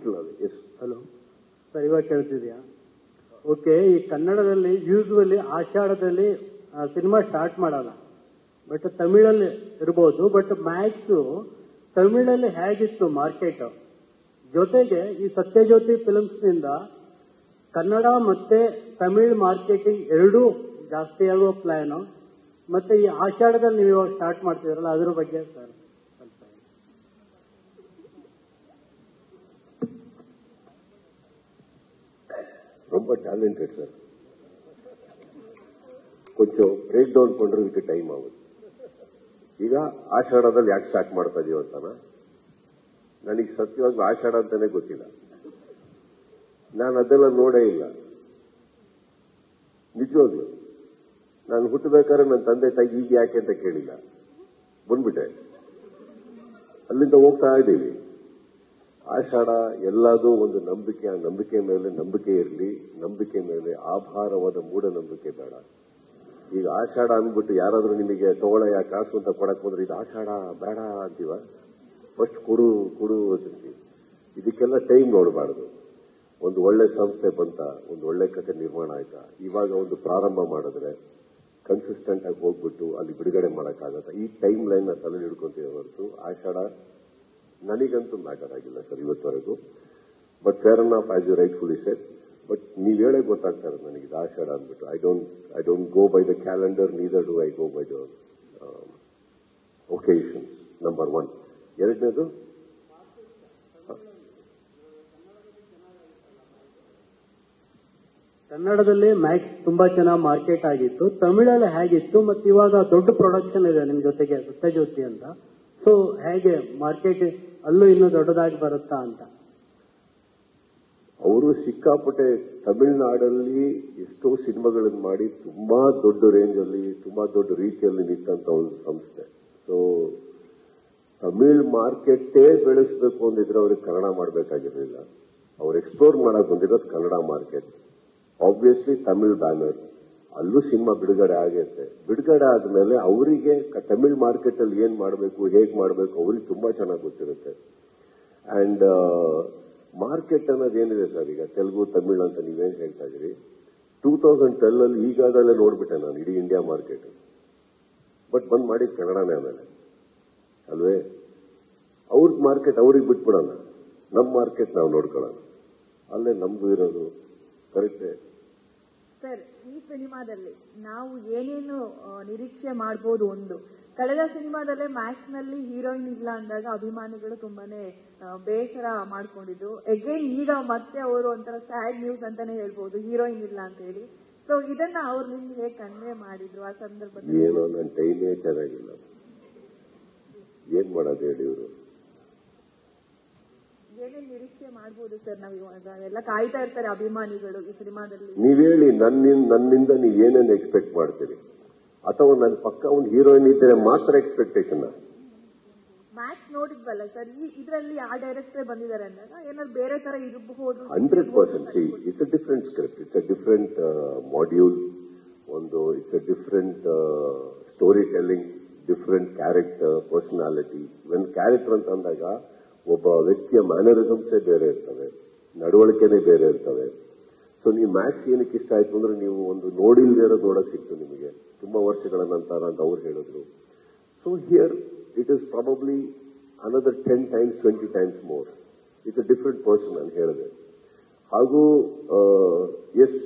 particularly. Yes. Hello. Sir ಇವಾಗ ಕೇಳ್ತಿದ್ಯಾ? Okay, ಈ ಕನ್ನಡದಲ್ಲಿ ಯೂಸ್ವಲಿ ಆಷಾಢದಲ್ಲಿ ಸಿನಿಮಾ ಸ್ಟಾರ್ಟ್ ಮಾಡಲ್ಲ, ಬಟ್ ತಮಿಳಲ್ಲಿ ಇರ್ಬೋದು. ಬಟ್ ಮ್ಯಾಕ್ಸ್ ತಮಿಳಲ್ಲಿ ಹೇಗಿತ್ತು ಮಾರ್ಕೆಟ್, ಜೊತೆಗೆ ಈ ಸತ್ಯಜ್ಯೋತಿ ಫಿಲ್ಮ್ಸ್ ನಿಂದ ಕನ್ನಡ ಮತ್ತೆ ತಮಿಳ್ ಮಾರ್ಕೆಟಿಂಗ್ ಎರಡೂ ಜಾಸ್ತಿ ಆಗುವ ಪ್ಲಾನು, ಮತ್ತೆ ಈ ಆಷಾಢದಲ್ಲಿ ನೀವು ಇವಾಗ ಸ್ಟಾರ್ಟ್ ಮಾಡ್ತಿದ್ರಲ್ಲ ಅದ್ರ ಬಗ್ಗೆ ಸರ್ ಸ್ವಲ್ಪ. ரொம்ப டேலண்டட் சார். ಕೊಂಚಂ ಬ್ರೇಕ್ ಡೌನ್ ಕೊಂಡ್ರದಕ್ಕೆ ಟೈಮ್ ಆಗುತ್ತೆ. ಈಗ ಆಷಾಢದಲ್ಲಿ ಯಾಕೆ ಸ್ಟಾರ್ಟ್ ಮಾಡ್ತಾ ಇದೀವಿ ಅಂತಾನ, ನನಗೆ ಸತ್ಯವಾಗಿ ಆಷಾಢ ಅಂತಾನೆ ಗೊತ್ತಿಲ್ಲ. ನಾನು ಅದೆಲ್ಲ ನೋಡೇ ಇಲ್ಲ ನಿಜವಾಗ್ಲು. ನಾನು ಹುಟ್ಟಬೇಕಾದ್ರೆ ನನ್ನ ತಂದೆ ತಾಯಿ ಈಗ ಯಾಕೆ ಅಂತ ಕೇಳಿಲ್ಲ, ಬಂದ್ಬಿಟ್ಟೆ. ಅಲ್ಲಿಂದ ಹೋಗ್ತಾ ಇದ್ದೀವಿ. ಆಷಾಢ ಎಲ್ಲದೂ ಒಂದು ನಂಬಿಕೆ, ಆ ನಂಬಿಕೆ ಮೇಲೆ ನಂಬಿಕೆ ಇರಲಿ, ನಂಬಿಕೆ ಮೇಲೆ ಆಭಾರವಾದ ಮೂಢನಂಬಿಕೆ ಬೇಡ. ಈಗ ಆಷಾಢ ಅಂದ್ಬಿಟ್ಟು ಯಾರಾದ್ರೂ ನಿಮಗೆ ತಗೊಳ್ಳಯ್ಯ ಕಾಸು ಅಂತ ಕೊಡಕ್ ಬಂದ್ರೆ ಇದು ಆಷಾಢ ಬೇಡ ಅಂತೀವ, ಫಸ್ಟ್ ಕೊಡು ಕೊಡು ಅಂತೀವಿ. ಇದಕ್ಕೆಲ್ಲ ಟೈಮ್ ನೋಡಬಾರ್ದು. ಒಂದು ಒಳ್ಳೆ ಸಂಸ್ಥೆ ಬಂತ, ಒಂದು ಒಳ್ಳೆ ಕಥೆ ನಿರ್ಮಾಣ ಆಯ್ತಾ, ಇವಾಗ ಒಂದು ಪ್ರಾರಂಭ ಮಾಡಿದ್ರೆ ಕನ್ಸಿಸ್ಟೆಂಟ್ ಆಗಿ ಹೋಗ್ಬಿಟ್ಟು ಅಲ್ಲಿ ಬಿಡುಗಡೆ ಮಾಡಕ್ಕಾಗತ್ತ. ಈ ಟೈಮ್ ಲೈನ್ ನ ತಲೆ ಹಿಡ್ಕೊಂತೀವಿ ಹೊರತು ಆಷಾಢ ನನಗಂತೂ ಮ್ಯಾಟರ್ ಆಗಿಲ್ಲ ಸರ್ ಇವತ್ತವರೆಗೂ. But fair enough as you rightfully said. But ನೀವ್ ಹೇಳೇ ಗೊತ್ತಾಗ್ತಾ ಇರೋದು ನನಗೆ ಇದು ಆಷಾಢ ಅಂದ್ಬಿಟ್ಟು. I don't go by the calendar, neither do I go by the occasions. Number 1. ಎರಡನೇದು ಕನ್ನಡದಲ್ಲಿ ಮ್ಯಾಕ್ಸ್ ತುಂಬಾ ಚೆನ್ನಾಗಿ ಮಾರ್ಕೆಟ್ ಆಗಿತ್ತು, ತಮಿಳಲ್ಲಿ ಹೇಗಿತ್ತು, ಮತ್ತೆ ಇವಾಗ ದೊಡ್ಡ ಪ್ರೊಡಕ್ಷನ್ ಇದೆ ನಿಮ್ ಜೊತೆಗೆ ಸತ್ಯಜ್ಯೋತಿ ಅಂತ. ಸೊ ಹೇಗೆ ಮಾರ್ಕೆಟ್ ಅಲ್ಲೂ ಇನ್ನೂ ದೊಡ್ಡದಾಗಿ ಬರುತ್ತಾ ಅಂತ? ಅವರು ಸಿಕ್ಕಾಪಟ್ಟೆ ತಮಿಳುನಾಡಲ್ಲಿ ಎಷ್ಟೋ ಸಿನಿಮಾಗಳನ್ನು ಮಾಡಿ ತುಂಬಾ ದೊಡ್ಡ ರೇಂಜ್ ಅಲ್ಲಿ, ತುಂಬಾ ದೊಡ್ಡ ರೀತಿಯಲ್ಲಿ ನಿಂತಂತ ಒಂದು ಸಂಸ್ಥೆ. ಸೊ ತಮಿಳ್ ಮಾರ್ಕೆಟೇ ಬೆಳೆಸಬೇಕು ಅಂದಿದ್ರೆ ಅವ್ರಿಗೆ ಕನ್ನಡ ಮಾಡಬೇಕಾಗಿರಲಿಲ್ಲ. ಅವ್ರು ಎಕ್ಸ್ಪ್ಲೋರ್ ಮಾಡಕ್ ಬಂದಿರೋದು Kannada market. Obviously Tamil banner, ಅಲ್ಲೂ ಸಿನಿಮಾ ಬಿಡುಗಡೆ ಆಗೈತೆ. ಬಿಡುಗಡೆ ಆದ್ಮೇಲೆ ಅವರಿಗೆ ತಮಿಳ್ ಮಾರ್ಕೆಟ್ ಅಲ್ಲಿ ಏನ್ ಮಾಡಬೇಕು, ಹೇಗ್ ಮಾಡಬೇಕು ಅವ್ರಿಗೆ ತುಂಬಾ ಚೆನ್ನಾಗಿ ಗೊತ್ತಿರುತ್ತೆ. ಅಂಡ್ ಮಾರ್ಕೆಟ್ ಅನ್ನೋದು ಏನಿದೆ ಸರ್, ಈಗ ತೆಲುಗು ತಮಿಳ್ ಅಂತ ನೀವೇನ್ ಹೇಳ್ತಾ ಇದೀರಿ, 2012 ಅಲ್ಲಿ ಈಗಾಗಲೇ ನೋಡ್ಬಿಟ್ಟೆ ನಾನು ಇಡೀ ಇಂಡಿಯಾ ಮಾರ್ಕೆಟ್. ಬಟ್ ಬಂದ್ ಮಾಡಿದ್ ಕನ್ನಡನೇ ಆಮೇಲೆ ಅಲ್ವೇ. ಅವ್ರದ್ ಮಾರ್ಕೆಟ್ ಅವ್ರಿಗೆ ಬಿಟ್ಬಿಡೋಣ, ನಮ್ ಮಾರ್ಕೆಟ್ ನಾವು ನೋಡ್ಕೊಳ್ಳೋಣ, ಅಲ್ಲೇ ನಮ್ದು ಇರೋದು. ಕರೆಕ್ಟೇ ಸರ್. ಈ ಸಿನಿಮಾದಲ್ಲಿ ನಾವು ಏನೇನು ನಿರೀಕ್ಷೆ ಮಾಡಬಹುದು? ಒಂದು, ಕಳೆದ ಸಿನಿಮಾದಲ್ಲೇ ಮ್ಯಾಕ್ಸ್ ನಲ್ಲಿ ಹೀರೋಯಿನ್ ಇಲ್ಲ ಅಂದಾಗ ಅಭಿಮಾನಿಗಳು ತುಂಬಾನೇ ಬೇಸರ ಮಾಡ್ಕೊಂಡಿದ್ರು. ಅಗೇನ್ ಈಗ ಮತ್ತೆ ಅವರು ಒಂಥರ ಸ್ಯಾಡ್ ನ್ಯೂಸ್ ಅಂತಾನೆ ಹೇಳ್ಬಹುದು, ಹೀರೋಯಿನ್ ಇಲ್ಲ ಅಂತ ಹೇಳಿ. ಸೊ ಇದನ್ನ ಅವ್ರು ನಿಮ್ಗೆ ಹೇಗೆ ಕನ್ವೆ ಮಾಡಿದ್ರು ಆ ಸಂದರ್ಭದಲ್ಲಿ? ಏನೋ ನನ್ನ ಟೈಮೇ ಚೆನ್ನಾಗಿಲ್ಲ, ಏನ್ ಮಾಡೋದು ಹೇಳಿ. ಇವರು ಏನೇನು ನಿರೀಕ್ಷೆ ಮಾಡಬಹುದು ಸರ್? ನಾವು ಇವಾಗ ಎಲ್ಲ ಕಾಯ್ತಾ ಇರ್ತಾರೆ ಅಭಿಮಾನಿಗಳು ಈ ಸಿನಿಮಾದಲ್ಲಿ. ನೀವ್ ಹೇಳಿ, ನನ್ನಿಂದ ನೀವು ಏನೇನು ಎಕ್ಸ್ಪೆಕ್ಟ್ ಮಾಡ್ತೀರಿ? ಅಥವಾ ನನ್ನ ಪಕ್ಕ ಒಂದು ಹೀರೋಯಿನ್ ಇದ್ದರೆ ಮಾತ್ರ ಎಕ್ಸ್ಪೆಕ್ಟೇಷನ್? ಮ್ಯಾಕ್ಸ್ ನೋಡಿದ್ವಲ್ಲ ಸರ್, ಇದರಲ್ಲಿ ಆ ಡೈರೆಕ್ಟರ್ ಬಂದಿದ್ದಾರೆ ಅಂದಾಗ ಏನಾದ್ರು ಬೇರೆ ತರ ಇರಬಹುದು? 100%. It's a different script, it's a different module, it's a different story telling, different character, personality. ಒಂದು ಕ್ಯಾರೆಕ್ಟರ್ ಅಂತ ಅಂದಾಗ ಒಬ್ಬ ವ್ಯಕ್ತಿಯ ಮ್ಯಾನರಿಸಮ್ಸೇ ಬೇರೆ ಇರ್ತವೆ, ನಡವಳಿಕೆನೇ ಬೇರೆ ಇರ್ತವೆ. ಸೊ ನೀವು ಮ್ಯಾಕ್ಸ್ ಏನಕ್ಕೆ ಇಷ್ಟ ಆಯ್ತು ಅಂದ್ರೆ, ನೀವು ಒಂದು ನೋಡಿಲ್ದೇ ಇರೋದು ನೋಡಕ್ ಸಿಕ್ತು ನಿಮಗೆ ತುಂಬಾ ವರ್ಷಗಳ ನಂತರ ಅಂತ ಅವ್ರು ಹೇಳಿದ್ರು. So here it is probably another 10 times 20 times more. It's a different person ನಾನು ಹೇಳಿದೆ. ಹಾಗೂ ಎಸ್